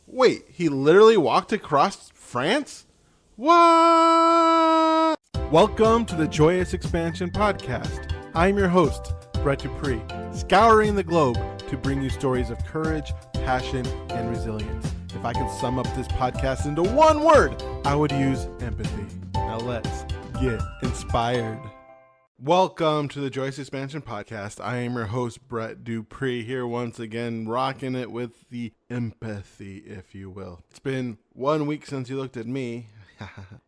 Wait, he literally walked across France? What? Welcome to the Joyous Expansion Podcast. I'm your host, Brett Dupree, scouring the globe to bring you stories of courage, passion, and resilience. If I could sum up this podcast into one word, I would use empathy. Now let's get inspired. Welcome to the Joyous Expansion Podcast. I am your host, Brett Dupree, here once again, rocking it with the empathy, if you will. It's been 1 week since you looked at me.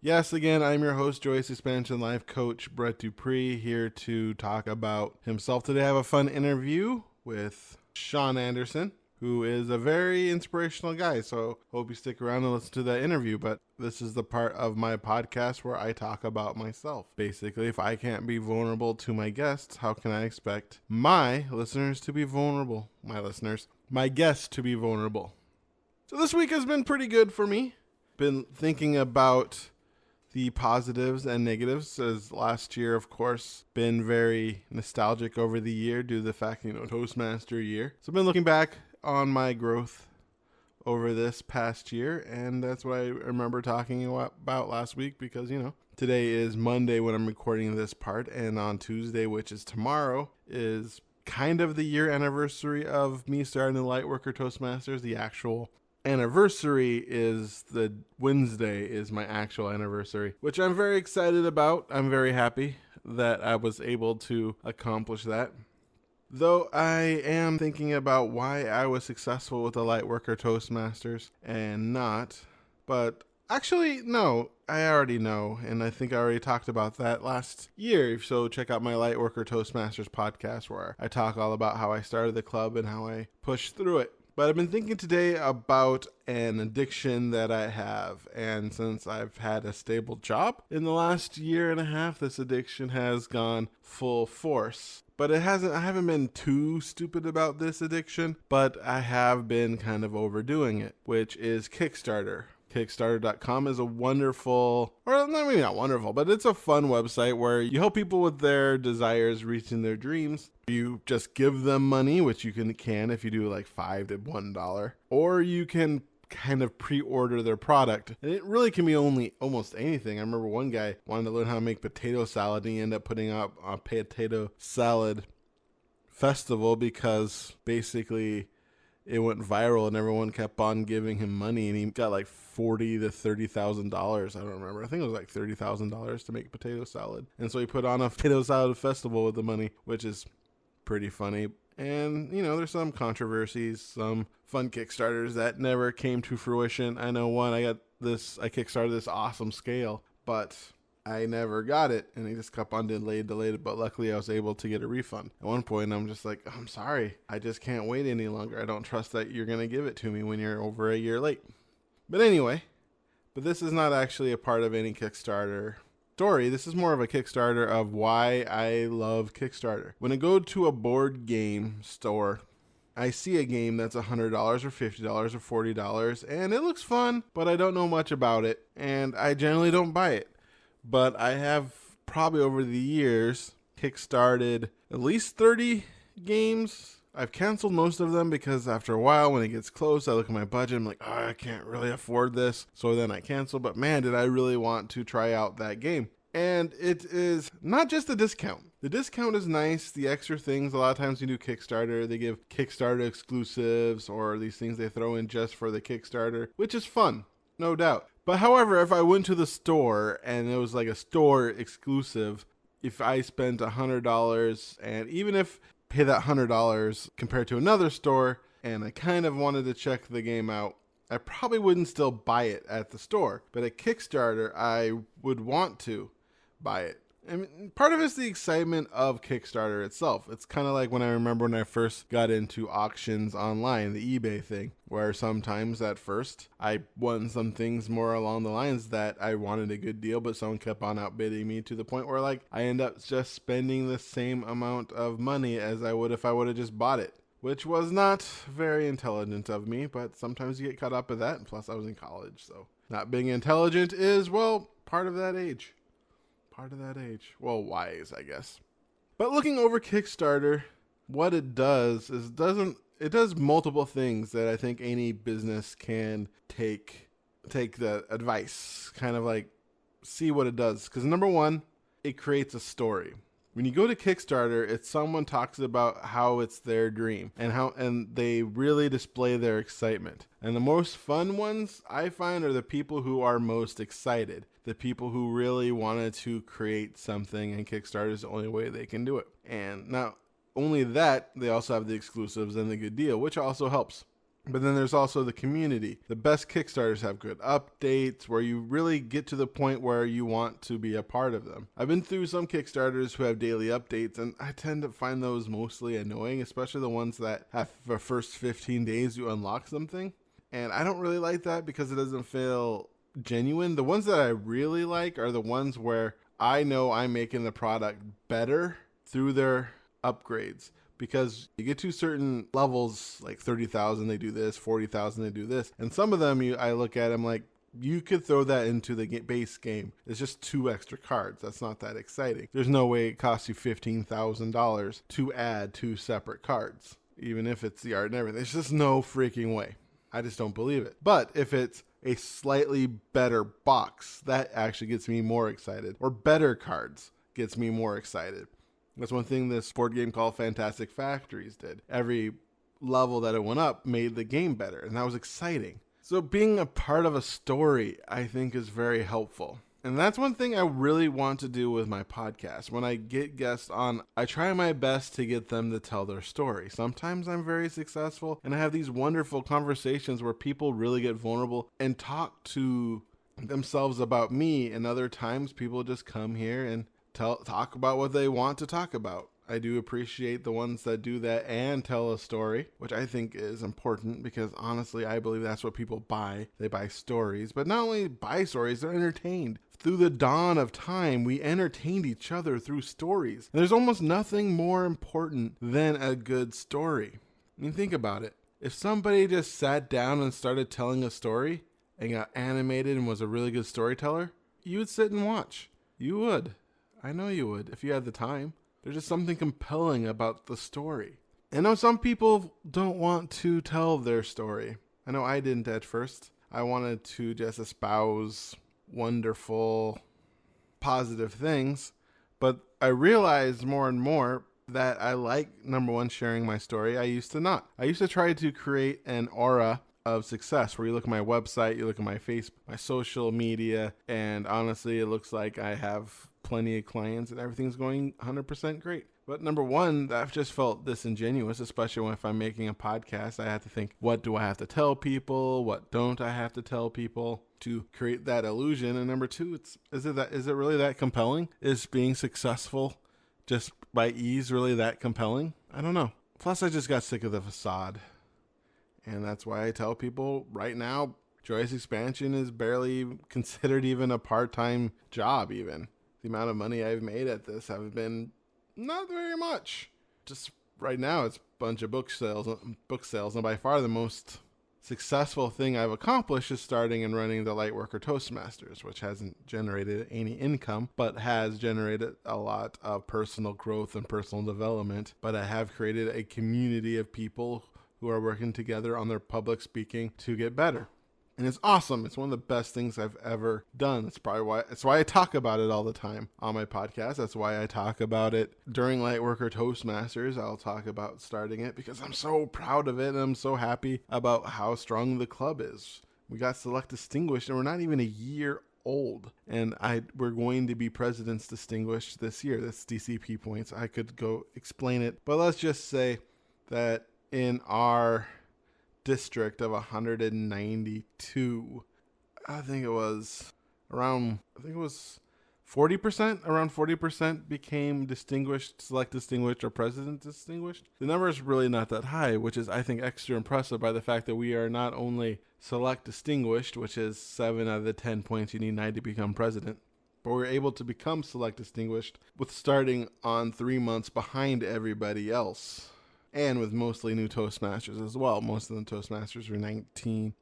Yes, again, I'm your host, Joyous Expansion Life Coach Brett Dupree, here to talk about himself. Today I have a fun interview with Shawn Anderson, who is a very inspirational guy, so hope you stick around and listen to that interview. But this is the part of my podcast where I talk about myself. Basically, if I can't be vulnerable to my guests, how can I expect my listeners to be vulnerable? My guests to be vulnerable. So this week has been pretty good for me. Been thinking about the positives and negatives, as last year, of course, been very nostalgic over the year due to the fact, Toastmaster year. So I've been looking back on my growth over this past year, and that's what I remember talking about last week because, today is Monday when I'm recording this part, and on Tuesday, which is tomorrow, is kind of the year anniversary of me starting the Lightworker Toastmasters. The actual anniversary is the Wednesday is my actual anniversary, which I'm very excited about. I'm very happy that I was able to accomplish that. Though I am thinking about why I was successful with the Lightworker Toastmasters and not, but actually, no, I already know, and I think I already talked about that last year, so check out my Lightworker Toastmasters podcast where I talk all about how I started the club and how I pushed through it. But I've been thinking today about an addiction that I have, and since I've had a stable job in the last year and a half, this addiction has gone full force. But I haven't been too stupid about this addiction, but I have been kind of overdoing it, which is Kickstarter. Kickstarter.com is a wonderful, or maybe not wonderful, but it's a fun website where you help people with their desires reaching their dreams. You just give them money, which you can if you do like $5 to $1, or you can kind of pre-order their product. And it really can be almost anything. I remember one guy wanted to learn how to make potato salad, and he ended up putting up a potato salad festival because basically it went viral and everyone kept on giving him money, and he got like $40,000 to $30,000. I don't remember. I think it was like $30,000 to make potato salad. And so he put on a potato salad festival with the money, which is pretty funny. And, there's some controversies, some fun Kickstarters that never came to fruition. I know one, I Kickstarted this awesome scale, but I never got it. And he just kept on delayed it. But luckily I was able to get a refund. At one point, I'm just like, I'm sorry. I just can't wait any longer. I don't trust that you're going to give it to me when you're over a year late. But anyway, this is not actually a part of any Kickstarter story. This is more of a Kickstarter of why I love Kickstarter. When I go to a board game store, I see a game that's $100 or $50 or $40 and it looks fun, but I don't know much about it and I generally don't buy it. But I have probably over the years kickstarted at least 30 games. I've canceled most of them because after a while, when it gets close, I look at my budget. I'm like, I can't really afford this. So then I cancel. But man, did I really want to try out that game. And it is not just a discount. The discount is nice. The extra things, a lot of times you do Kickstarter, they give Kickstarter exclusives or these things they throw in just for the Kickstarter, which is fun, no doubt. But however, if I went to the store and it was like a store exclusive, if I spent $100 and even if pay that $100 compared to another store and I kind of wanted to check the game out, I probably wouldn't still buy it at the store. But at Kickstarter, I would want to buy it. I mean, part of it's the excitement of Kickstarter itself. It's kind of like when I first got into auctions online, the eBay thing, where sometimes at first I won some things more along the lines that I wanted a good deal, but someone kept on outbidding me to the point where I end up just spending the same amount of money as I would if I would have just bought it, which was not very intelligent of me, but sometimes you get caught up with that. And plus I was in college, so not being intelligent is, part of that age. Wise, I guess. But looking over Kickstarter, what it does is it does multiple things that I think any business can take the advice, kind of like see what it does. Because number one, it creates a story. When you go to Kickstarter, it's someone talks about how it's their dream and they really display their excitement. And the most fun ones I find are the people who are most excited, the people who really wanted to create something, and Kickstarter is the only way they can do it. And not only that, they also have the exclusives and the good deal, which also helps. But then there's also the community. The best Kickstarters have good updates where you really get to the point where you want to be a part of them. I've been through some Kickstarters who have daily updates, and I tend to find those mostly annoying, especially the ones that have the first 15 days you unlock something. And I don't really like that because it doesn't feel genuine. The ones that I really like are the ones where I know I'm making the product better through their upgrades. Because you get to certain levels, like 30,000, they do this, 40,000, they do this. And some of them, I look at them like, you could throw that into the base game. It's just 2 extra cards. That's not that exciting. There's no way it costs you $15,000 to add 2 separate cards, even if it's the art and everything. There's just no freaking way. I just don't believe it. But if it's a slightly better box, that actually gets me more excited. Or better cards gets me more excited. That's one thing this board game called Fantastic Factories did. Every level that it went up made the game better, and that was exciting. So being a part of a story, I think, is very helpful. And that's one thing I really want to do with my podcast. When I get guests on, I try my best to get them to tell their story. Sometimes I'm very successful, and I have these wonderful conversations where people really get vulnerable and talk to themselves about me, and other times people just come here and talk about what they want to talk about. I do appreciate the ones that do that and tell a story, which I think is important because honestly, I believe that's what people buy. They buy stories, but not only buy stories, they're entertained. Through the dawn of time, we entertained each other through stories. And there's almost nothing more important than a good story. I mean, think about it. If somebody just sat down and started telling a story and got animated and was a really good storyteller, you would sit and watch. You would. I know you would if you had the time. There's just something compelling about the story. I know some people don't want to tell their story. I know I didn't at first. I wanted to just espouse wonderful, positive things. But I realized more and more that I like, number one, sharing my story. I used to not. I used to try to create an aura of success where you look at my website, you look at my Facebook, my social media, and honestly, it looks like I have plenty of clients and everything's going 100% great. But number one, that just felt disingenuous, especially if I'm making a podcast. I have to think, what do I have to tell people? What don't I have to tell people to create that illusion? And number two, is it really that compelling? Is being successful just by ease really that compelling? I don't know. Plus, I just got sick of the facade. And that's why I tell people right now, Joyous Expansion is barely considered even a part-time job even. The amount of money I've made at this have been not very much. Just right now, it's a bunch of book sales, and by far the most successful thing I've accomplished is starting and running the Lightworker Toastmasters, which hasn't generated any income, but has generated a lot of personal growth and personal development. But I have created a community of people who are working together on their public speaking to get better. And it's awesome. It's one of the best things I've ever done. That's why I talk about it all the time on my podcast. That's why I talk about it during Lightworker Toastmasters. I'll talk about starting it because I'm so proud of it. And I'm so happy about how strong the club is. We got Select Distinguished and we're not even a year old. And we're going to be President's Distinguished this year. That's DCP points. I could go explain it. But let's just say that in our district of 192, I think it was 40%, around 40% became distinguished, select distinguished, or president distinguished. The number is really not that high, which is, I think, extra impressive by the fact that we are not only select distinguished, which is 7 out of the 10 points you need 9 to become president, but we're able to become select distinguished with starting on 3 months behind everybody else. And with mostly new Toastmasters as well. Most of the Toastmasters were 19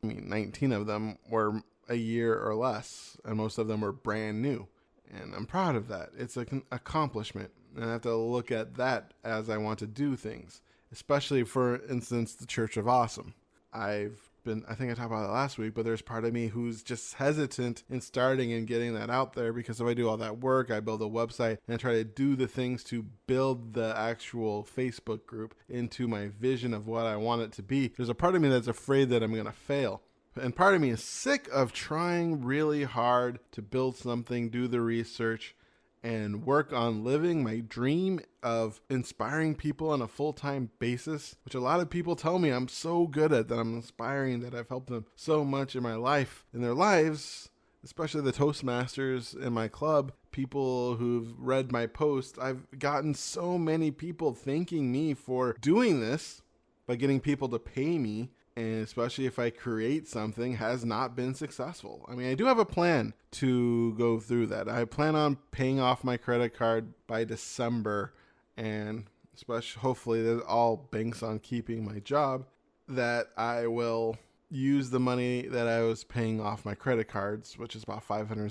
of them were a year or less, and most of them were brand new. And I'm proud of that. It's an accomplishment, and I have to look at that as I want to do things. especially for instance, the Church of Awesome. I think I talked about it last week, but there's part of me who's just hesitant in starting and getting that out there, because if I do all that work, I build a website and I try to do the things to build the actual Facebook group into my vision of what I want it to be. There's a part of me that's afraid that I'm going to fail. And part of me is sick of trying really hard to build something, do the research, and work on living my dream of inspiring people on a full-time basis, which a lot of people tell me I'm so good at, that I'm inspiring, that I've helped them so much in my life, in their lives, especially the Toastmasters in my club, people who've read my post. I've gotten so many people thanking me for doing this by getting people to pay me, and especially if I create something, has not been successful. I mean, I do have a plan to go through that. I plan on paying off my credit card by December, and especially hopefully that all banks on keeping my job, that I will use the money that I was paying off my credit cards, which is about $500 or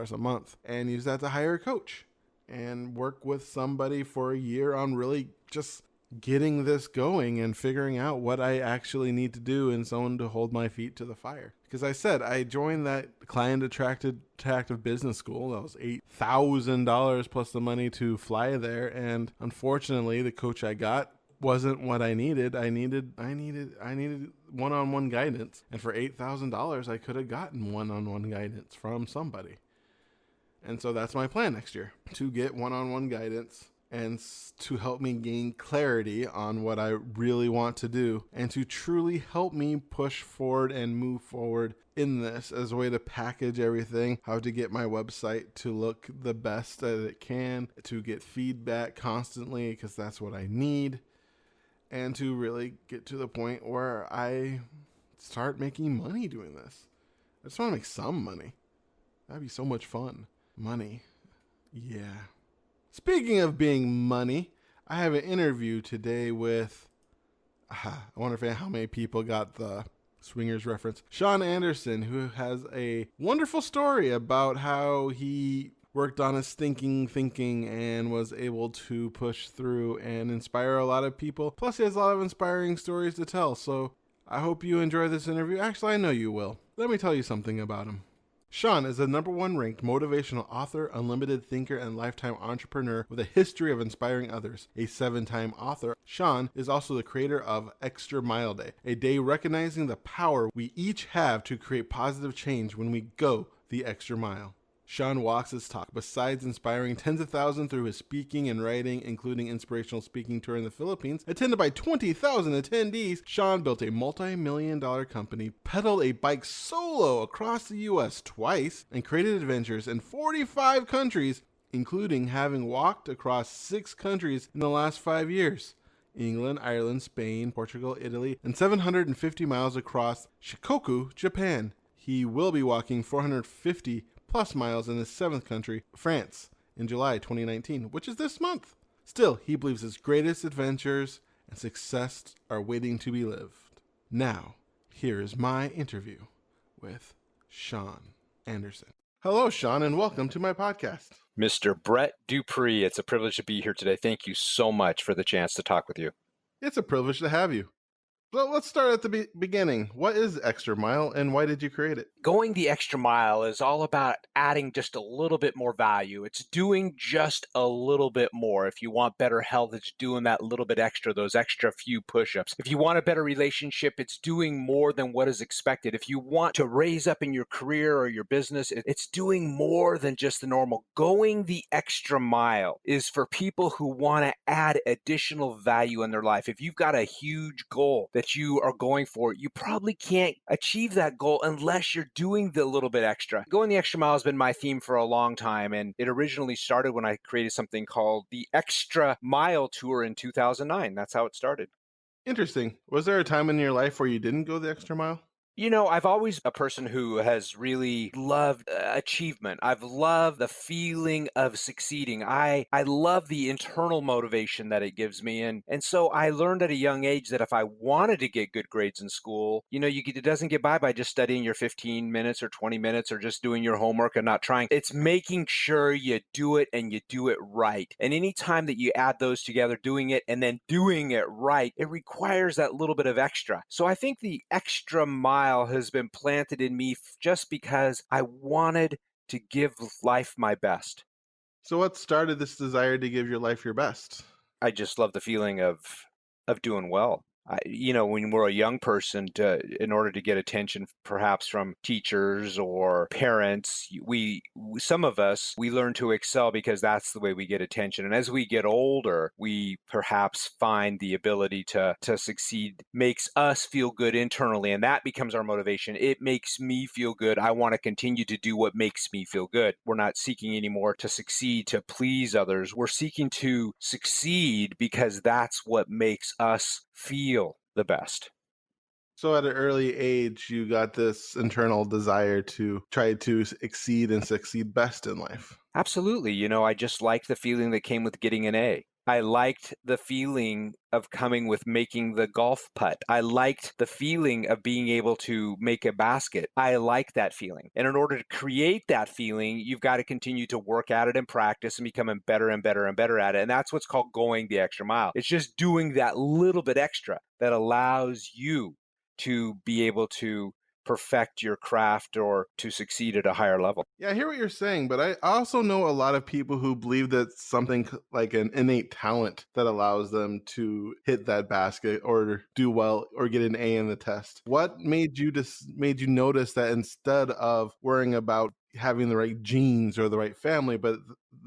so a month, and use that to hire a coach and work with somebody for a year on really just getting this going and figuring out what I actually need to do, and someone to hold my feet to the fire. Because I said, I joined that client attractive business school. That was $8,000 plus the money to fly there. And unfortunately, the coach I got wasn't what I needed. I needed one-on-one guidance. And for $8,000, I could have gotten one-on-one guidance from somebody. And so that's my plan next year, to get one-on-one guidance and to help me gain clarity on what I really want to do, and to truly help me push forward and move forward in this as a way to package everything, how to get my website to look the best that it can, to get feedback constantly, because that's what I need, and to really get to the point where I start making money doing this. I just want to make some money. That'd be so much fun. Money. Yeah. Speaking of being money, I have an interview today with, I wonder how many people got the Swingers reference, Shawn Anderson, who has a wonderful story about how he worked on his thinking and was able to push through and inspire a lot of people. Plus, he has a lot of inspiring stories to tell. So I hope you enjoy this interview. Actually, I know you will. Let me tell you something about him. Shawn is a #1 ranked motivational author, unlimited thinker, and lifetime entrepreneur with a history of inspiring others. A 7-time author, Shawn is also the creator of Extra Mile Day, a day recognizing the power we each have to create positive change when we go the extra mile. Shawn walks his talk. Besides inspiring tens of thousands through his speaking and writing, including inspirational speaking tour in the Philippines, attended by 20,000 attendees, Shawn built a multi-million-dollar company, pedaled a bike solo across the U.S. twice, and created adventures in 45 countries, including having walked across 6 countries in the last 5 years: England, Ireland, Spain, Portugal, Italy, and 750 miles across Shikoku, Japan. He will be walking 450 plus miles in his 7th country, France, in July 2019, which is this month. Still, he believes his greatest adventures and success are waiting to be lived. Now, here is my interview with Shawn Anderson. Hello, Shawn, and welcome to my podcast. Mr. Brett Dupree, it's a privilege to be here today. Thank you so much for the chance to talk with you. It's a privilege to have you. So let's start at the beginning. What is Extra Mile, and why did you create it? Going the extra mile is all about adding just a little bit more value. It's doing just a little bit more. If you want better health, it's doing that little bit extra, those extra few push-ups. If you want a better relationship, it's doing more than what is expected. If you want to raise up in your career or your business, it's doing more than just the normal. Going the extra mile is for people who want to add additional value in their life. If you've got a huge goal that you are going for, you probably can't achieve that goal unless you're doing the little bit extra. Going the extra mile has been my theme for a long time, and it originally started when I created something called the Extra Mile Tour in 2009. That's how it started. Interesting. Was there a time in your life where you didn't go the extra mile? I've always a person who has really loved achievement. I've loved the feeling of succeeding. I love the internal motivation that it gives me, and so I learned at a young age that if I wanted to get good grades in school, it doesn't get by just studying your 15 minutes or 20 minutes or just doing your homework and not trying. It's making sure you do it and you do it right. And anytime that you add those together, doing it and then doing it right, it requires that little bit of extra. So I think the extra mile has been planted in me just because I wanted to give life my best. So, what started this desire to give your life your best? I just love the feeling of doing well. When we're a young person, in order to get attention, perhaps from teachers or parents, some of us we learn to excel because that's the way we get attention. And as we get older, we perhaps find the ability to succeed makes us feel good internally, and that becomes our motivation. It makes me feel good. I want to continue to do what makes me feel good. We're not seeking anymore to succeed to please others. We're seeking to succeed because that's what makes us feel the best. So, at an early age, you got this internal desire to try to exceed and succeed best in life. Absolutely. I just liked the feeling that came with getting an A. I liked the feeling of coming with making the golf putt. I liked the feeling of being able to make a basket. I like that feeling. And in order to create that feeling, you've got to continue to work at it and practice and becoming better and better and better at it. And that's what's called going the extra mile. It's just doing that little bit extra that allows you to be able to perfect your craft or to succeed at a higher level. Yeah, I hear what you're saying, but I also know a lot of people who believe that something like an innate talent that allows them to hit that basket or do well or get an A in the test. What made you notice that instead of worrying about having the right genes or the right family, but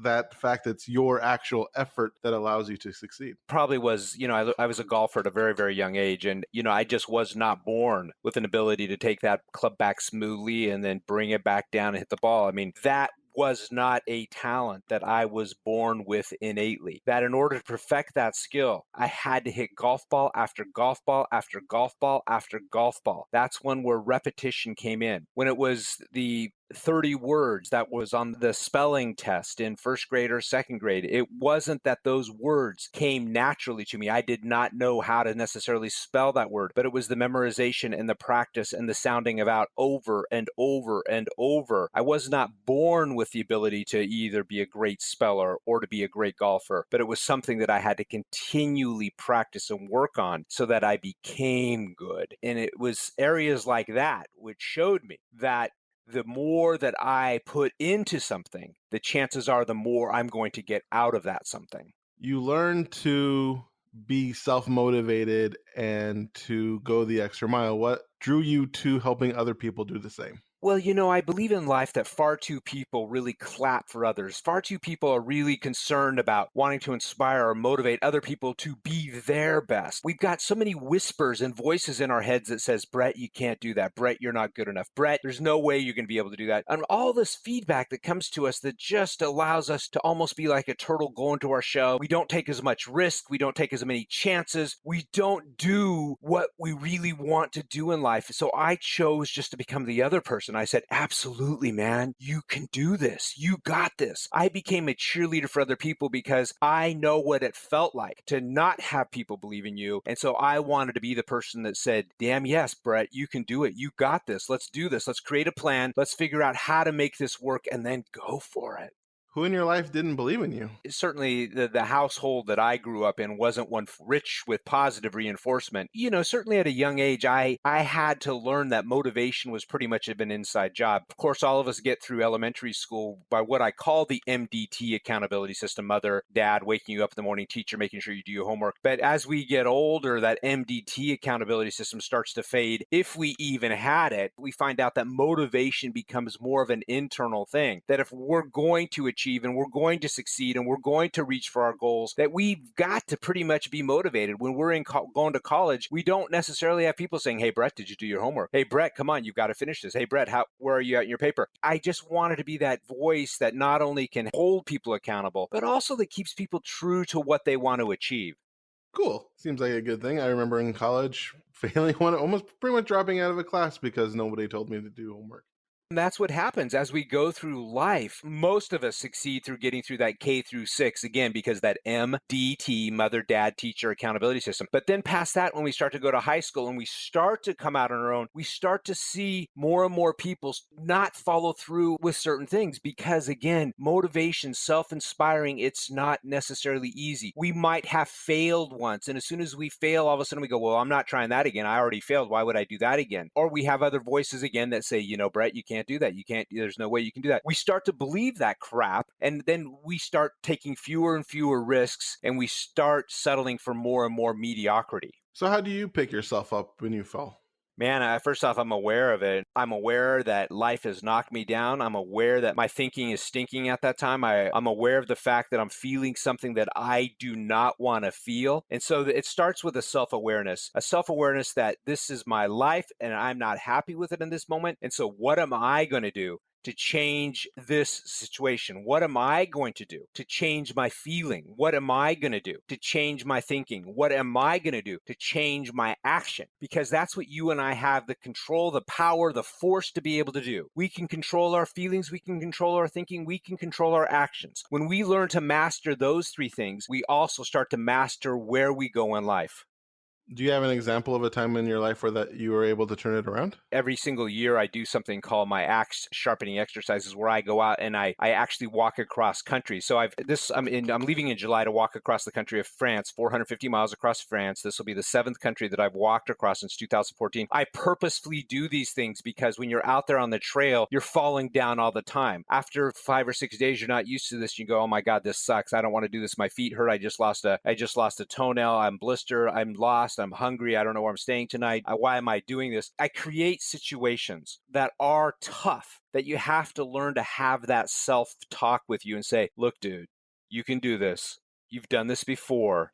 that fact it's your actual effort that allows you to succeed? Probably was, I was a golfer at a very, very young age. And, I just was not born with an ability to take that club back smoothly and then bring it back down and hit the ball. I mean, that was not a talent that I was born with innately. That in order to perfect that skill, I had to hit golf ball after golf ball after golf ball after golf ball. That's when where repetition came in. When it was the 30 words that was on the spelling test in first grade or second grade. It wasn't that those words came naturally to me. I did not know how to necessarily spell that word, but it was the memorization and the practice and the sounding of out over and over and over. I was not born with the ability to either be a great speller or to be a great golfer, but it was something that I had to continually practice and work on so that I became good. And it was areas like that which showed me that the more that I put into something, the chances are the more I'm going to get out of that something. You learn to be self-motivated and to go the extra mile. What drew you to helping other people do the same? Well, I believe in life that far too people really clap for others. Far too people are really concerned about wanting to inspire or motivate other people to be their best. We've got so many whispers and voices in our heads that says, Brett, you can't do that. Brett, you're not good enough. Brett, there's no way you're going to be able to do that. And all this feedback that comes to us that just allows us to almost be like a turtle going to our shell. We don't take as much risk. We don't take as many chances. We don't do what we really want to do in life. So I chose just to become the other person. I said, absolutely, man, you can do this. You got this. I became a cheerleader for other people because I know what it felt like to not have people believe in you. And so I wanted to be the person that said, damn, yes, Brett, you can do it. You got this. Let's do this. Let's create a plan. Let's figure out how to make this work and then go for it. Who in your life didn't believe in you? Certainly the household that I grew up in wasn't one rich with positive reinforcement. Certainly at a young age, I had to learn that motivation was pretty much of an inside job. Of course, all of us get through elementary school by what I call the MDT accountability system: mother, dad, waking you up in the morning, teacher, making sure you do your homework. But as we get older, that MDT accountability system starts to fade. If we even had it, we find out that motivation becomes more of an internal thing. That if we're going to achieve and we're going to succeed and we're going to reach for our goals, that we've got to pretty much be motivated. When we're going to college, we don't necessarily have people saying, hey, Brett, did you do your homework? Hey, Brett, come on, you've got to finish this. Hey, Brett, where are you at in your paper? I just wanted to be that voice that not only can hold people accountable, but also that keeps people true to what they want to achieve. Cool. Seems like a good thing. I remember in college failing one, almost pretty much dropping out of a class because nobody told me to do homework. And that's what happens as we go through life. Most of us succeed through getting through that K through 6, again, because that MDT, mother, dad, teacher accountability system. But then past that, when we start to go to high school and we start to come out on our own, we start to see more and more people not follow through with certain things because, again, motivation, self-inspiring, it's not necessarily easy. We might have failed once. And as soon as we fail, all of a sudden we go, well, I'm not trying that again. I already failed. Why would I do that again? Or we have other voices again that say, Brett, you can't do that. You can't, there's no way you can do that. We start to believe that crap. And then we start taking fewer and fewer risks and we start settling for more and more mediocrity. So how do you pick yourself up when you fall? Man, first off, I'm aware of it. I'm aware that life has knocked me down. I'm aware that my thinking is stinking at that time. I'm aware of the fact that I'm feeling something that I do not want to feel. And so it starts with a self-awareness that this is my life and I'm not happy with it in this moment. And so what am I going to do to change this situation? What am I going to do to change my feeling? What am I going to do to change my thinking? What am I going to do to change my action? Because that's what you and I have the control, the power, the force to be able to do. We can control our feelings, we can control our thinking, we can control our actions. When we learn to master those three things, we also start to master where we go in life. Do you have an example of a time in your life where that you were able to turn it around? Every single year, I do something called my axe sharpening exercises, where I go out and I actually walk across country. So I'm leaving in July to walk across the country of France, 450 miles across France. This will be the 7th country that I've walked across since 2014. I purposefully do these things because when you're out there on the trail, you're falling down all the time. After 5 or 6 days, you're not used to this. You go, oh my God, this sucks. I don't want to do this. My feet hurt. I just lost a toenail. I'm blistered. I'm lost. I'm hungry. I don't know where I'm staying tonight. Why am I doing this? I create situations that are tough, that you have to learn to have that self-talk with you and say, look, dude, you can do this. You've done this before.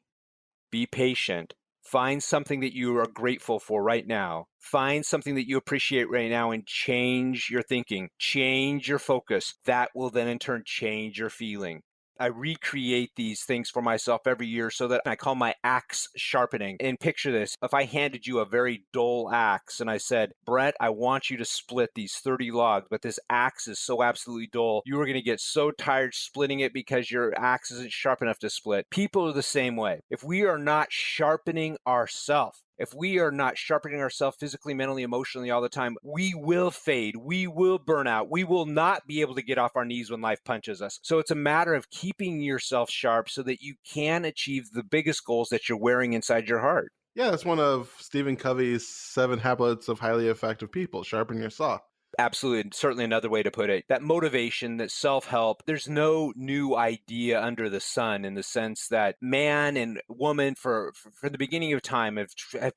Be patient. Find something that you are grateful for right now. Find something that you appreciate right now and change your thinking, change your focus. That will then in turn change your feeling. I recreate these things for myself every year so that I call my axe sharpening. And picture this, if I handed you a very dull axe and I said, Brett, I want you to split these 30 logs, but this axe is so absolutely dull, you are going to get so tired splitting it because your axe isn't sharp enough to split. People are the same way. If we are not sharpening ourselves, if we are not sharpening ourselves physically, mentally, emotionally all the time, we will fade. We will burn out. We will not be able to get off our knees when life punches us. So it's a matter of keeping yourself sharp so that you can achieve the biggest goals that you're wearing inside your heart. Yeah, that's one of Stephen Covey's 7 habits of highly effective people. Sharpen your saw. Absolutely. Certainly another way to put it. That motivation, that self-help, there's no new idea under the sun, in the sense that man and woman for the beginning of time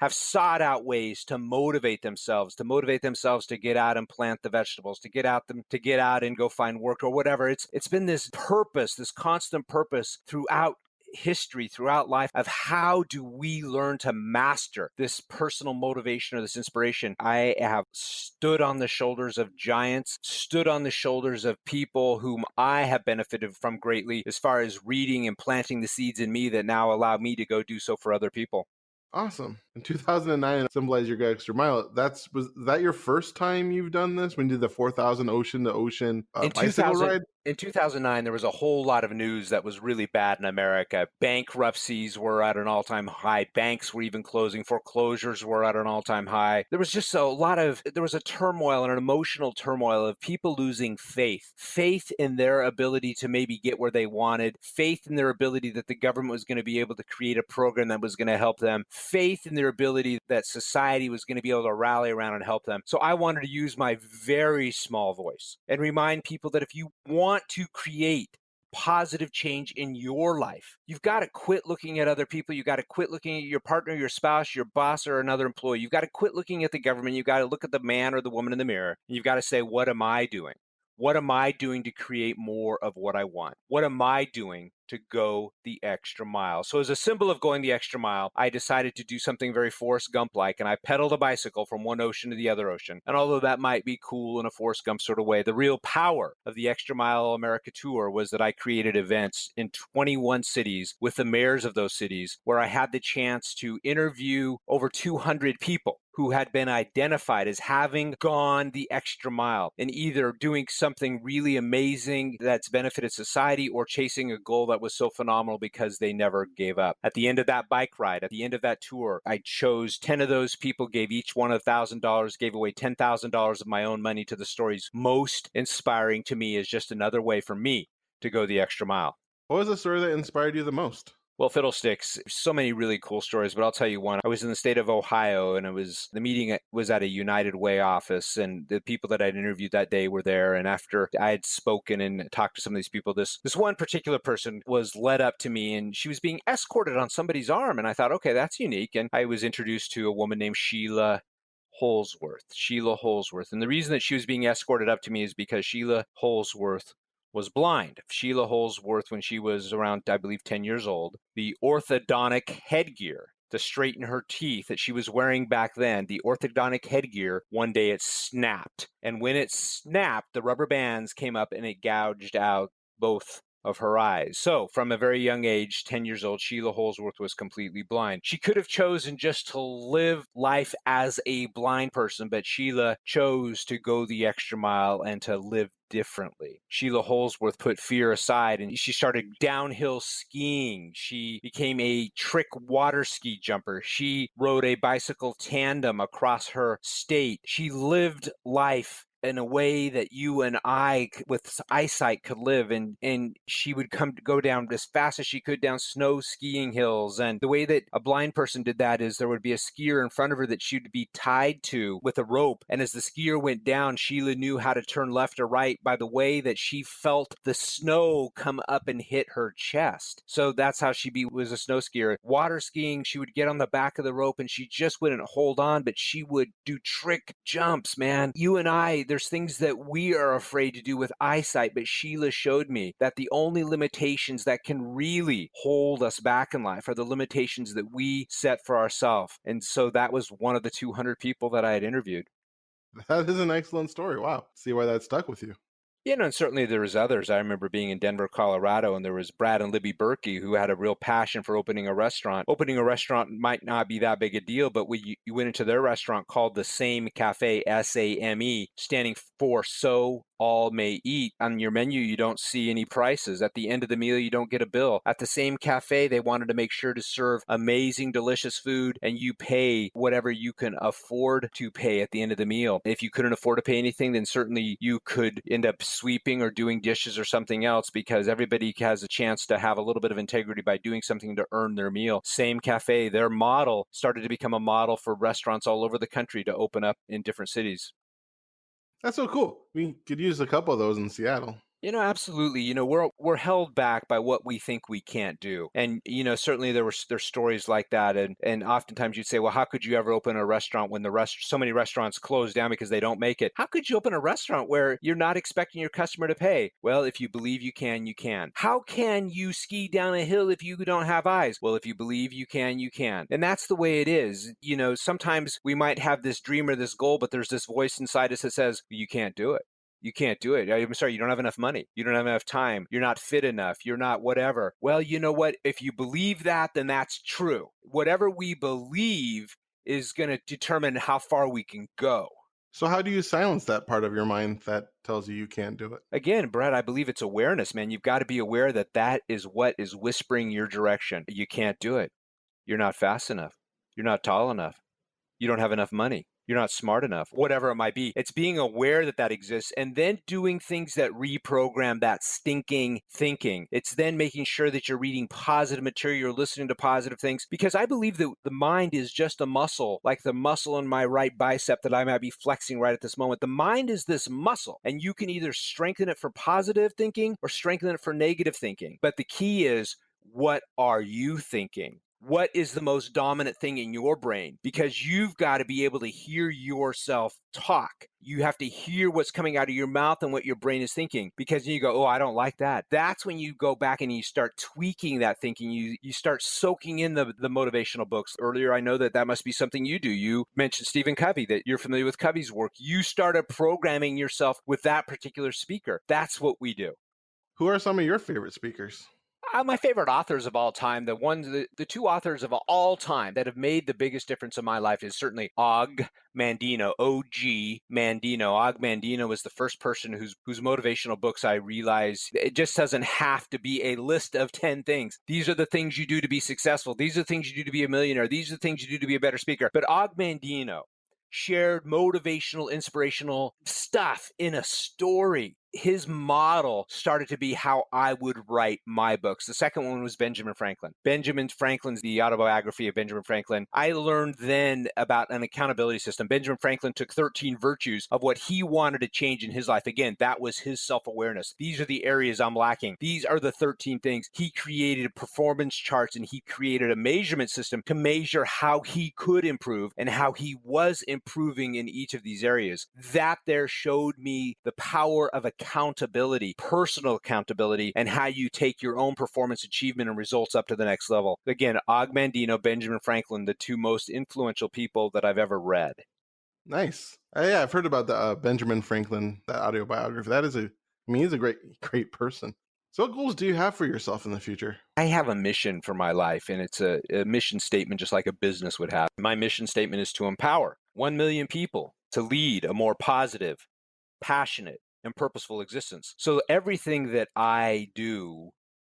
have sought out ways to motivate themselves to get out and plant the vegetables, to get out and go find work or whatever. It's been this purpose, this constant purpose throughout history, throughout life, of how do we learn to master this personal motivation or this inspiration. I have stood on the shoulders of giants, stood on the shoulders of people whom I have benefited from greatly, as far as reading and planting the seeds in me that now allow me to go do so for other people. Awesome. In 2009, Symbolize Your Extra Mile. Was that your first time you've done this? When you did the 4,000 ocean to ocean bicycle ride? In 2009, there was a whole lot of news that was really bad in America. Bankruptcies were at an all-time high. Banks were even closing. Foreclosures were at an all-time high. There was just there was a turmoil and an emotional turmoil of people losing faith in their ability to maybe get where they wanted, faith in their ability that the government was going to be able to create a program that was going to help them, faith in their ability that society was going to be able to rally around and help them. So I wanted to use my very small voice and remind people that if you want to create positive change in your life, you've got to quit looking at other people. You've got to quit looking at your partner, your spouse, your boss, or another employee. You've got to quit looking at the government. You've got to look at the man or the woman in the mirror. And you've got to say, what am I doing? What am I doing to create more of what I want? What am I doing to go the extra mile. So as a symbol of going the extra mile, I decided to do something very Forrest Gump-like, and I pedaled a bicycle from one ocean to the other ocean. And although that might be cool in a Forrest Gump sort of way, the real power of the Extra Mile America tour was that I created events in 21 cities with the mayors of those cities, where I had the chance to interview over 200 people who had been identified as having gone the extra mile in either doing something really amazing that's benefited society or chasing a goal that was so phenomenal because they never gave up. At the end of that bike ride, at the end of that tour, I chose 10 of those people, gave each one $1,000, gave away $10,000 of my own money to the stories most inspiring to me as just another way for me to go the extra mile. What was the story that inspired you the most? Well, fiddlesticks, so many really cool stories, but I'll tell you one. I was in the state of Ohio, and the meeting was at a United Way office, and the people that I'd interviewed that day were there. And after I had spoken and talked to some of these people, this one particular person was led up to me, and she was being escorted on somebody's arm. And I thought, okay, that's unique. And I was introduced to a woman named Sheila Holsworth. And the reason that she was being escorted up to me is because Sheila Holsworth was blind. Sheila Holsworth, when she was around, I believe, 10 years old, the orthodontic headgear to straighten her teeth that she was wearing back then, the orthodontic headgear, one day it snapped. And when it snapped, the rubber bands came up and it gouged out both of her eyes. So from a very young age, 10 years old, Sheila Holsworth was completely blind. She could have chosen just to live life as a blind person, but Sheila chose to go the extra mile and to live differently. Sheila Holsworth put fear aside and she started downhill skiing. She became a trick water ski jumper. She rode a bicycle tandem across her state. She lived life in a way that you and I with eyesight could live, and she would go down as fast as she could down snow skiing hills. And the way that a blind person did that is there would be a skier in front of her that she'd be tied to with a rope, and as the skier went down, Sheila knew how to turn left or right by the way that she felt the snow come up and hit her chest. So that's how was a snow skier. Water skiing, she would get on the back of the rope and she just wouldn't hold on, but she would do trick jumps, man. You and I, there's things that we are afraid to do with eyesight, but Sheila showed me that the only limitations that can really hold us back in life are the limitations that we set for ourselves. And so that was one of the 200 people that I had interviewed. That is an excellent story. Wow. See why that stuck with you. And certainly there was others. I remember being in Denver, Colorado, and there was Brad and Libby Berkey who had a real passion for opening a restaurant. Opening a restaurant might not be that big a deal, but you went into their restaurant called the Same Cafe, SAME, standing for So All May Eat. On your menu, you don't see any prices. At the end of the meal, you don't get a bill. At the Same Cafe, they wanted to make sure to serve amazing, delicious food, and you pay whatever you can afford to pay at the end of the meal. If you couldn't afford to pay anything, then certainly you could end up sweeping or doing dishes or something else, because everybody has a chance to have a little bit of integrity by doing something to earn their meal. Same Cafe, their model started to become a model for restaurants all over the country to open up in different cities. That's so cool. We could use a couple of those in Seattle. Absolutely. We're held back by what we think we can't do. And, certainly there's stories like that. And oftentimes you'd say, well, how could you ever open a restaurant when so many restaurants close down because they don't make it? How could you open a restaurant where you're not expecting your customer to pay? Well, if you believe you can, you can. How can you ski down a hill if you don't have eyes? Well, if you believe you can, you can. And that's the way it is. Sometimes we might have this dream or this goal, but there's this voice inside us that says, you can't do it. You can't do it. I'm sorry, you don't have enough money. You don't have enough time. You're not fit enough. You're not whatever. Well, you know what? If you believe that, then that's true. Whatever we believe is going to determine how far we can go. So how do you silence that part of your mind that tells you can't do it? Again, Brett, I believe it's awareness, man. You've got to be aware that is what is whispering your direction. You can't do it. You're not fast enough. You're not tall enough. You don't have enough money. You're not smart enough, whatever it might be. It's being aware that exists and then doing things that reprogram that stinking thinking. It's then making sure that you're reading positive material, you're listening to positive things, because I believe that the mind is just a muscle, like the muscle in my right bicep that I might be flexing right at this moment. The mind is this muscle, and you can either strengthen it for positive thinking or strengthen it for negative thinking. But the key is, what are you thinking? what is the most dominant thing in your brain, because you've got to be able to hear yourself talk. You have to hear what's coming out of your mouth and what your brain is thinking, because you go, oh, I don't like that. That's when you go back and you start tweaking that thinking. You start soaking in the motivational books. Earlier, I know that must be something you do. You mentioned Stephen Covey, that you're familiar with Covey's work. You started programming yourself with that particular speaker. That's what we do. Who are some of your favorite speakers? My favorite authors of all time, the two authors of all time that have made the biggest difference in my life is certainly Og Mandino, O-G Mandino. Og Mandino was the first person whose motivational books I realized it just doesn't have to be a list of 10 things. These are the things you do to be successful. These are the things you do to be a millionaire. These are the things you do to be a better speaker. But Og Mandino shared motivational, inspirational stuff in a story. His model started to be how I would write my books. The second one was Benjamin Franklin. Benjamin Franklin's The Autobiography of Benjamin Franklin. I learned then about an accountability system. Benjamin Franklin took 13 virtues of what he wanted to change in his life. Again, that was his self-awareness. These are the areas I'm lacking. These are the 13 things. He created performance charts, and he created a measurement system to measure how he could improve and how he was improving in each of these areas. That there showed me the power of accountability, personal accountability, and how you take your own performance, achievement, and results up to the next level. Again, Og Mandino, Benjamin Franklin, the two most influential people that I've ever read. Nice. Yeah, I've heard about the Benjamin Franklin, that autobiography. He's a great person. So what goals do you have for yourself in the future? I have a mission for my life, and it's a mission statement just like a business would have. My mission statement is to empower 1 million people to lead a more positive, passionate, and purposeful existence. So everything that I do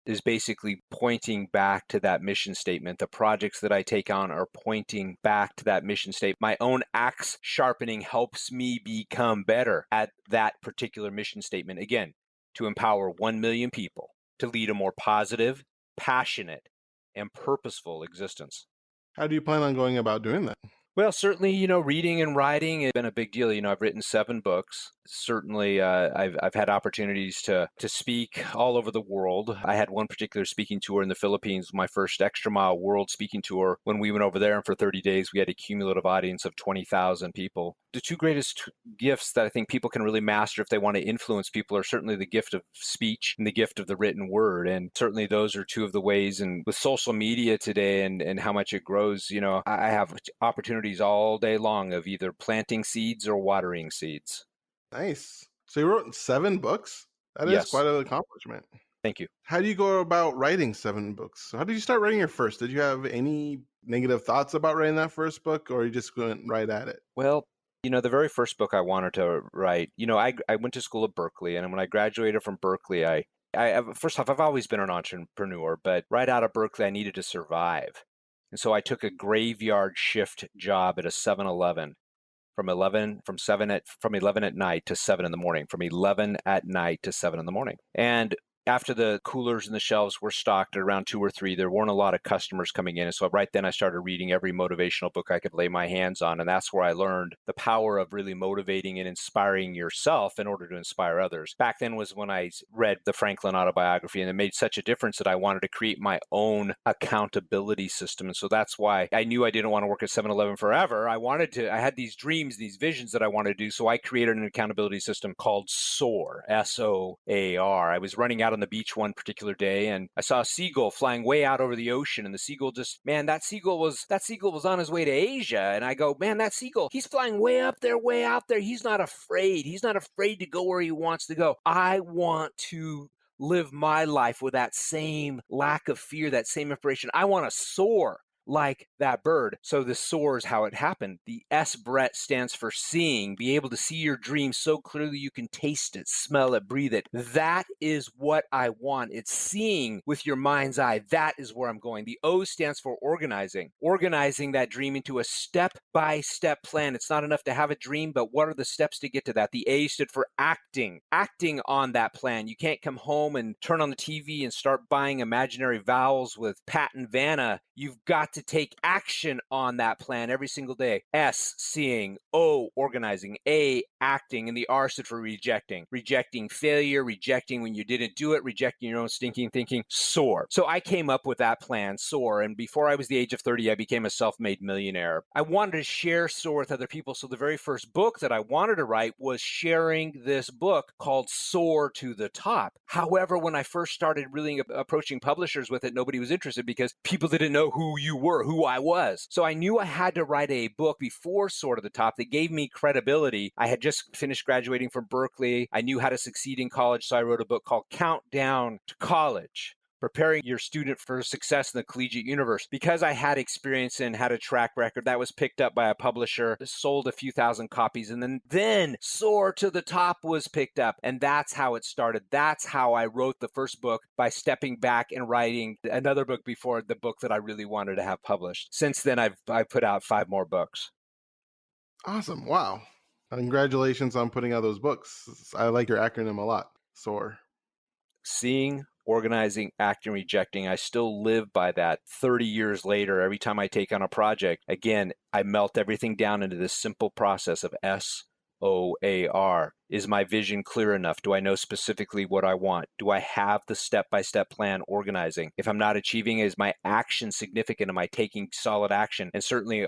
is basically pointing back to that mission statement. The projects that I take on are pointing back to that mission statement. My own axe sharpening helps me become better at that particular mission statement. Again, to empower 1 million people to lead a more positive, passionate, and purposeful existence. How do you plan on going about doing that? Well, certainly, reading and writing has been a big deal. I've written 7 books. Certainly, I've had opportunities to speak all over the world. I had one particular speaking tour in the Philippines, my first extra mile world speaking tour. When we went over there, and for 30 days, we had a cumulative audience of 20,000 people. The two greatest gifts that I think people can really master if they want to influence people are certainly the gift of speech and the gift of the written word. And certainly those are two of the ways. And with social media today and how much it grows, I have opportunities all day long of either planting seeds or watering seeds. Nice. So you wrote 7 books? That is Yes. quite an accomplishment. Thank you. How do you go about writing 7 books? So how did you start writing your first? Did you have any negative thoughts about writing that first book, or you just went right at it? Well, the very first book I wanted to write, I went to school at Berkeley, and when I graduated from Berkeley, I first off, I've always been an entrepreneur, but right out of Berkeley, I needed to survive. And so I took a graveyard shift job at a 7-Eleven from 11 at night to 7 in the morning, from 11 at night to 7 in the morning. And after the coolers and the shelves were stocked at around 2 or 3, there weren't a lot of customers coming in. And so right then I started reading every motivational book I could lay my hands on. And that's where I learned the power of really motivating and inspiring yourself in order to inspire others. Back then was when I read the Franklin autobiography, and it made such a difference that I wanted to create my own accountability system. And so that's why I knew I didn't want to work at 7-Eleven forever. I had these dreams, these visions that I wanted to do. So I created an accountability system called SOAR, SOAR. I was running out on the beach one particular day, and I saw a seagull flying way out over the ocean, and the seagull that seagull was on his way to Asia. And I go, man, that seagull, he's flying way out there. He's not afraid to go where he wants to go. I want to live my life with that same lack of fear, that same inspiration. I want to soar like that bird. So the SOAR is how it happened. The S, Brett, stands for seeing. Be able to see your dream so clearly you can taste it, smell it, breathe it. That is what I want. It's seeing with your mind's eye. That is where I'm going. The O stands for organizing. Organizing that dream into a step-by-step plan. It's not enough to have a dream, but what are the steps to get to that? The A stood for acting. Acting on that plan. You can't come home and turn on the TV and start buying imaginary vowels with Pat and Vanna You've got to take action on that plan every single day. S, seeing. O, organizing. A, acting. And the R stood for rejecting. Rejecting failure, rejecting when you didn't do it, rejecting your own stinking thinking. SOAR. So I came up with that plan, SOAR. And before I was the age of 30, I became a self-made millionaire. I wanted to share SOAR with other people. So the very first book that I wanted to write was sharing this book called Soar to the Top. However, when I first started really approaching publishers with it, nobody was interested because people didn't know who you were, who I was. So I knew I had to write a book before Soar to the Top that gave me credibility. I had just finished graduating from Berkeley. I knew how to succeed in college, so I wrote a book called Countdown to College: Preparing Your Student for Success in the Collegiate Universe. Because I had experience and had a track record, that was picked up by a publisher, sold a few thousand copies, and then Soar to the Top was picked up. And that's how it started. That's how I wrote the first book, by stepping back and writing another book before the book that I really wanted to have published. Since then, I've put out 5 more books. Awesome. Wow. Congratulations on putting out those books. I like your acronym a lot. SOAR. Seeing, organizing, acting, rejecting. I still live by that 30 years later. Every time I take on a project, again, I melt everything down into this simple process of SOAR. Is my vision clear enough? Do I know specifically what I want? Do I have the step-by-step plan organizing? If I'm not achieving, is my action significant? Am I taking solid action? And certainly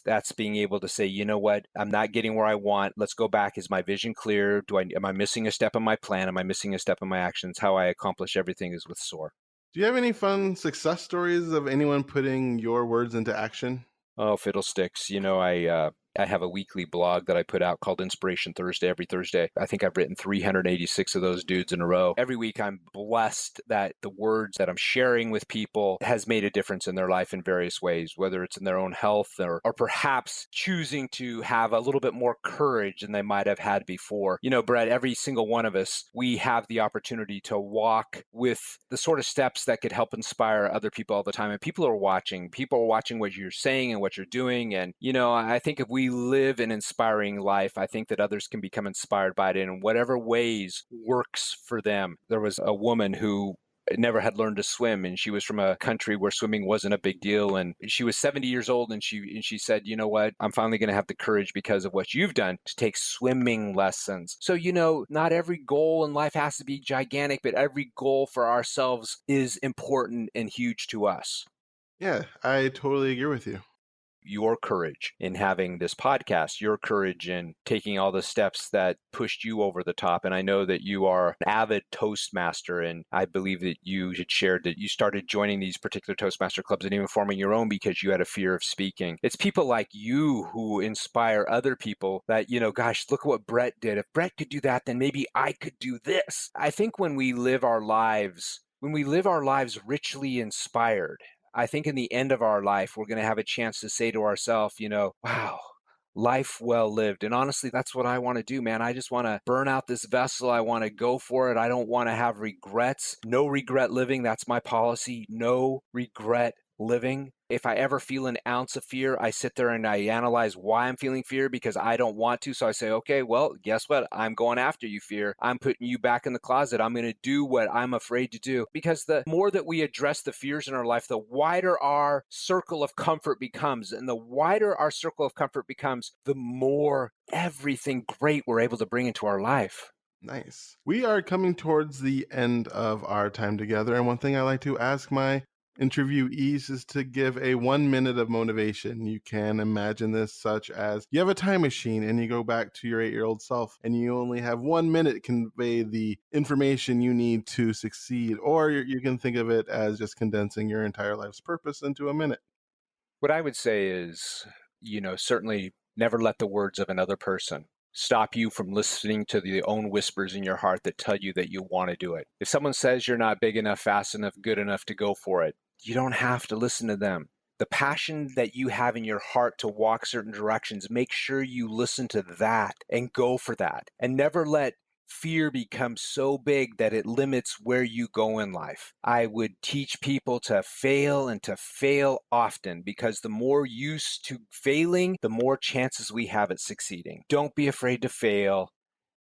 that's being able to say, you know what, I'm not getting where I want. Let's go back. Is my vision clear? Am I missing a step in my plan? Am I missing a step in my actions? How I accomplish everything is with SOAR. Do you have any fun success stories of anyone putting your words into action? Oh, fiddlesticks. I have a weekly blog that I put out called Inspiration Thursday every Thursday. I think I've written 386 of those dudes in a row. Every week I'm blessed that the words that I'm sharing with people has made a difference in their life in various ways, whether it's in their own health or perhaps choosing to have a little bit more courage than they might have had before. Brett, every single one of us, we have the opportunity to walk with the sort of steps that could help inspire other people all the time. And people are watching. People are watching what you're saying and what you're doing. And, I think if we live an inspiring life, I think that others can become inspired by it in whatever ways works for them. There was a woman who never had learned to swim, and she was from a country where swimming wasn't a big deal, and she was 70 years old, and she said, you know what, I'm finally going to have the courage because of what you've done to take swimming lessons. So not every goal in life has to be gigantic, but every goal for ourselves is important and huge to us. Yeah, I totally agree with you. Your courage in having this podcast, your courage in taking all the steps that pushed you over the top. And I know that you are an avid Toastmaster, and I believe that you had shared that you started joining these particular Toastmaster clubs and even forming your own because you had a fear of speaking. It's people like you who inspire other people that, gosh, look at what Brett did. If Brett could do that, then maybe I could do this. I think when we live our lives richly inspired, I think in the end of our life, we're going to have a chance to say to ourselves, wow, life well lived. And honestly, that's what I want to do, man. I just want to burn out this vessel. I want to go for it. I don't want to have regrets. No regret living. That's my policy. No regret living. If I ever feel an ounce of fear, I sit there and I analyze why I'm feeling fear because I don't want to. So I say, okay, well, guess what? I'm going after you, fear. I'm putting you back in the closet. I'm going to do what I'm afraid to do. Because the more that we address the fears in our life, the wider our circle of comfort becomes. And the wider our circle of comfort becomes, the more everything great we're able to bring into our life. Nice. We are coming towards the end of our time together. And one thing I like to ask my interviewees is to give a 1 minute of motivation. You can imagine this such as you have a time machine and you go back to your 8-year-old self and you only have 1 minute to convey the information you need to succeed. Or you can think of it as just condensing your entire life's purpose into a minute. What I would say is, certainly never let the words of another person stop you from listening to the own whispers in your heart that tell you that you want to do it. If someone says you're not big enough, fast enough, good enough to go for it, you don't have to listen to them. The passion that you have in your heart to walk certain directions, make sure you listen to that and go for that. And never let fear become so big that it limits where you go in life. I would teach people to fail and to fail often because the more used to failing, the more chances we have at succeeding. Don't be afraid to fail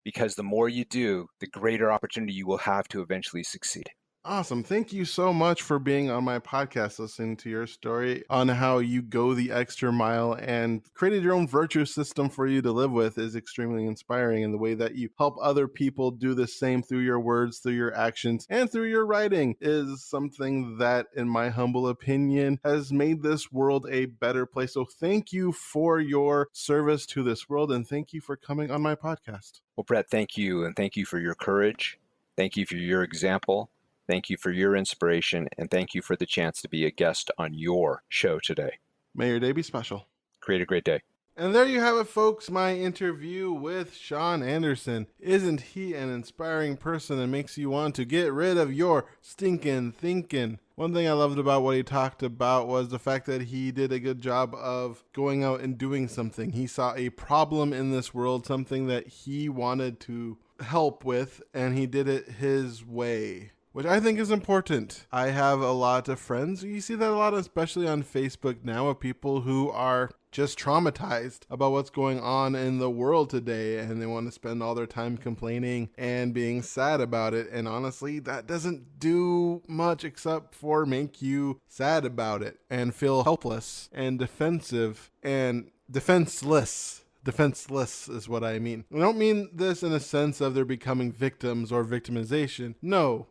because the more you do, the greater opportunity you will have to eventually succeed. Awesome. Thank you so much for being on my podcast, listening to your story on how you go the extra mile and created your own virtue system for you to live with is extremely inspiring. And the way that you help other people do the same through your words, through your actions, and through your writing is something that, in my humble opinion, has made this world a better place. So thank you for your service to this world, and thank you for coming on my podcast. Well, Brett, thank you. And thank you for your courage. Thank you for your example. Thank you for your inspiration. And thank you for the chance to be a guest on your show today. May your day be special. Create a great day. And there you have it, folks, my interview with Shawn Anderson. Isn't he an inspiring person that makes you want to get rid of your stinking thinking? One thing I loved about what he talked about was the fact that he did a good job of going out and doing something. He saw a problem in this world, something that he wanted to help with, and he did it his way, which I think is important. I have a lot of friends. You see that a lot, especially on Facebook now, of people who are just traumatized about what's going on in the world today, and they want to spend all their time complaining and being sad about it. And honestly, that doesn't do much except for make you sad about it and feel helpless and defensive and defenseless. Defenseless is what I mean. I don't mean this in a sense of they're becoming victims or victimization. No.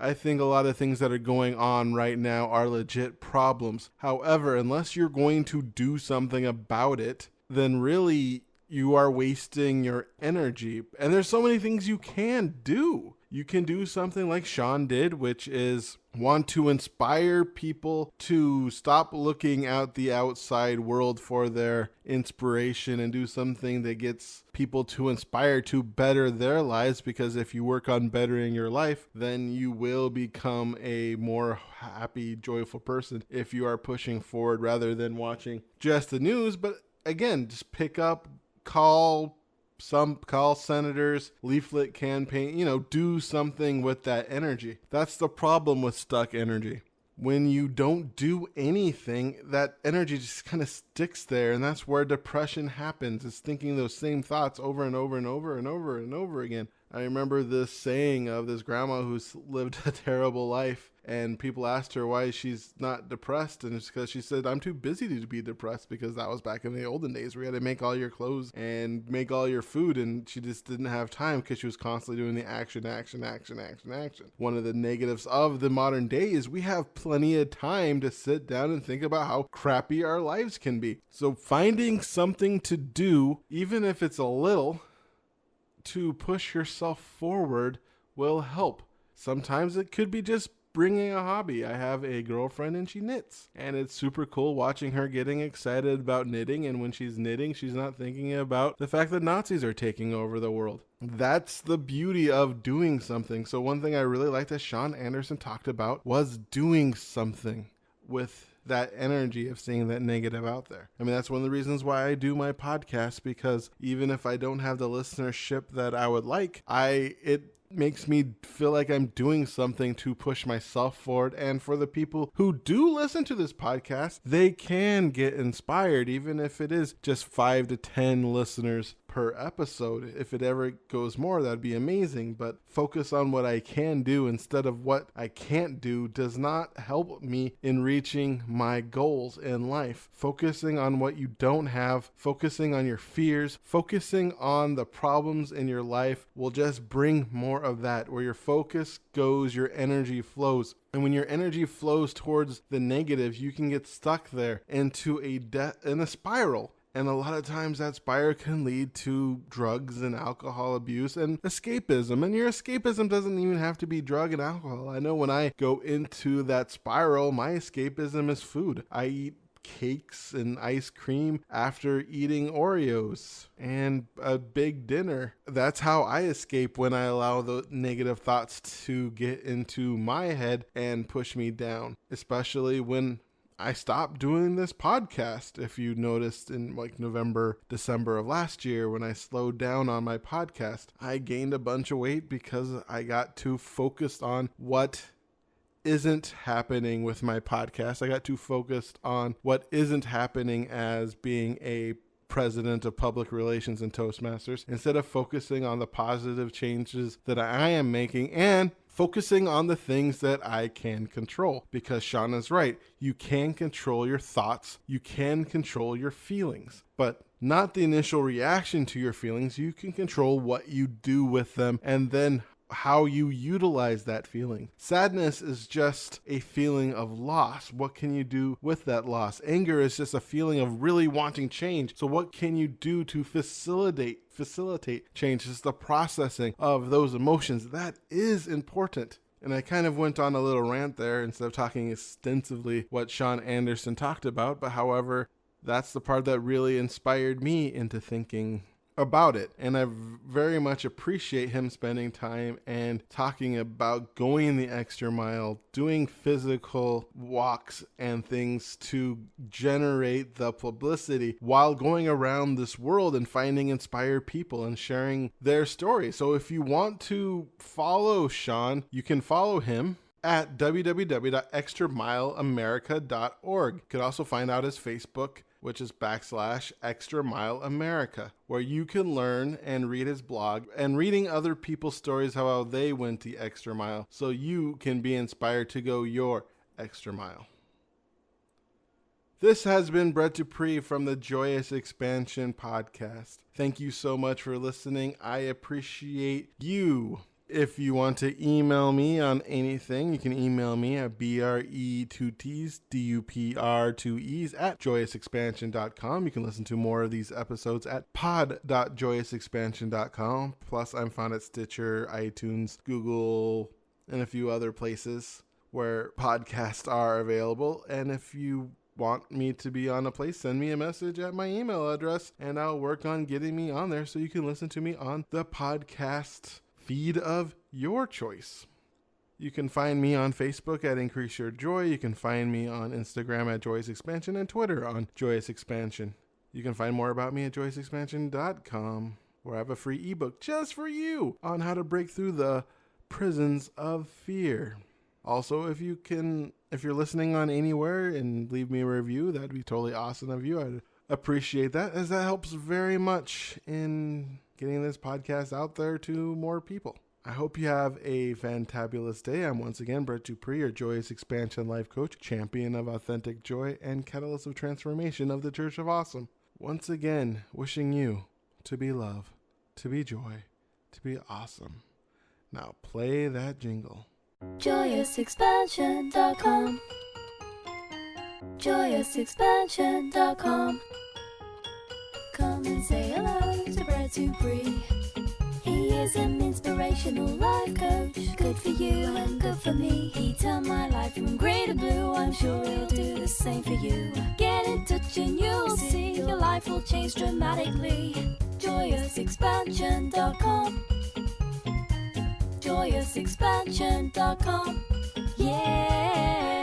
I think a lot of things that are going on right now are legit problems. However, unless you're going to do something about it, then really you are wasting your energy. And there's so many things you can do. You can do something like Shawn did, which is want to inspire people to stop looking out the outside world for their inspiration and do something that gets people to inspire to better their lives. Because if you work on bettering your life, then you will become a more happy, joyful person if you are pushing forward rather than watching just the news. But again, just pick up, call senators, leaflet campaign, do something with that energy. That's the problem with stuck energy. When you don't do anything, that energy just kind of sticks there, and that's where depression happens. It's thinking those same thoughts over and over and over and over and over again. I remember this saying of this grandma who's lived a terrible life, and people asked her why she's not depressed, and it's because she said, I'm too busy to be depressed, because that was back in the olden days where you had to make all your clothes and make all your food, and she just didn't have time because she was constantly doing the action. One of the negatives of the modern day is we have plenty of time to sit down and think about how crappy our lives can be. So finding something to do, even if it's a little, to push yourself forward will help. Sometimes it could be just bringing a hobby. I have a girlfriend and she knits, and it's super cool watching her getting excited about knitting. And when she's knitting, she's not thinking about the fact that Nazis are taking over the world. That's the beauty of doing something. So one thing I really liked that Shawn Anderson talked about was doing something with that energy of seeing that negative out there. I mean, that's one of the reasons why I do my podcast, because even if I don't have the listenership that I would like, it makes me feel like I'm doing something to push myself forward. And for the people who do listen to this podcast, they can get inspired, even if it is just 5 to 10 listeners per episode. If it ever goes more, that'd be amazing. But focus on what I can do instead of what I can't do does not help me in reaching my goals in life. Focusing on what you don't have, focusing on your fears, focusing on the problems in your life will just bring more of that. Where your focus goes, your energy flows. And when your energy flows towards the negative, you can get stuck there into in a spiral. And a lot of times that spiral can lead to drugs and alcohol abuse and escapism. And your escapism doesn't even have to be drug and alcohol. I know when I go into that spiral, my escapism is food. I eat cakes and ice cream after eating Oreos and a big dinner. That's how I escape when I allow the negative thoughts to get into my head and push me down, especially when I stopped doing this podcast. If you noticed in like November, December of last year, when I slowed down on my podcast, I gained a bunch of weight because I got too focused on what isn't happening with my podcast. I got too focused on what isn't happening as being a president of public relations and Toastmasters, instead of focusing on the positive changes that I am making and focusing on the things that I can control. Because Shawn is right. You can control your thoughts. You can control your feelings, but not the initial reaction to your feelings. You can control what you do with them and then how you utilize that feeling. Sadness is just a feeling of loss. What can you do with that loss? Anger is just a feeling of really wanting change. So what can you do to facilitate change? It's the processing of those emotions. That is important. And I kind of went on a little rant there instead of talking extensively what Shawn Anderson talked about. But however, that's the part that really inspired me into thinking about it. And I very much appreciate him spending time and talking about going the extra mile, doing physical walks and things to generate the publicity while going around this world and finding inspired people and sharing their story. So if you want to follow Shawn, you can follow him at www.extramileamerica.org. You could also find out his Facebook, which is /Extra Mile America, where you can learn and read his blog and reading other people's stories how they went the extra mile so you can be inspired to go your extra mile. This has been Brett Dupree from the Joyous Expansion Podcast. Thank you so much for listening. I appreciate you. If you want to email me on anything, you can email me at BRE2TsDUPR2Es@joyousexpansion.com. You can listen to more of these episodes at pod.joyousexpansion.com. Plus, I'm found at Stitcher, iTunes, Google, and a few other places where podcasts are available. And if you want me to be on a place, send me a message at my email address, and I'll work on getting me on there so you can listen to me on the podcast feed of your choice. You can find me on Facebook at Increase Your Joy. You can find me on Instagram at Joyous Expansion and Twitter on Joyous Expansion. You can find more about me at joyousexpansion.com, where I have a free ebook just for you on how to break through the prisons of fear. Also, if you're listening on anywhere and leave me a review, that'd be totally awesome of you. I'd appreciate that, as that helps very much in getting this podcast out there to more people. I hope you have a fantabulous day. I'm once again Brett Dupree, your Joyous Expansion Life Coach, champion of authentic joy, and catalyst of transformation of the Church of Awesome. Once again, wishing you to be love, to be joy, to be awesome. Now play that jingle. JoyousExpansion.com. JoyousExpansion.com. Come and say hello to Brett Dupree. He is an inspirational life coach, good for you and good for me. He turned my life from grey to blue, I'm sure he'll do the same for you. Get in touch and you'll see your life will change dramatically. JoyousExpansion.com. JoyousExpansion.com. Yeah.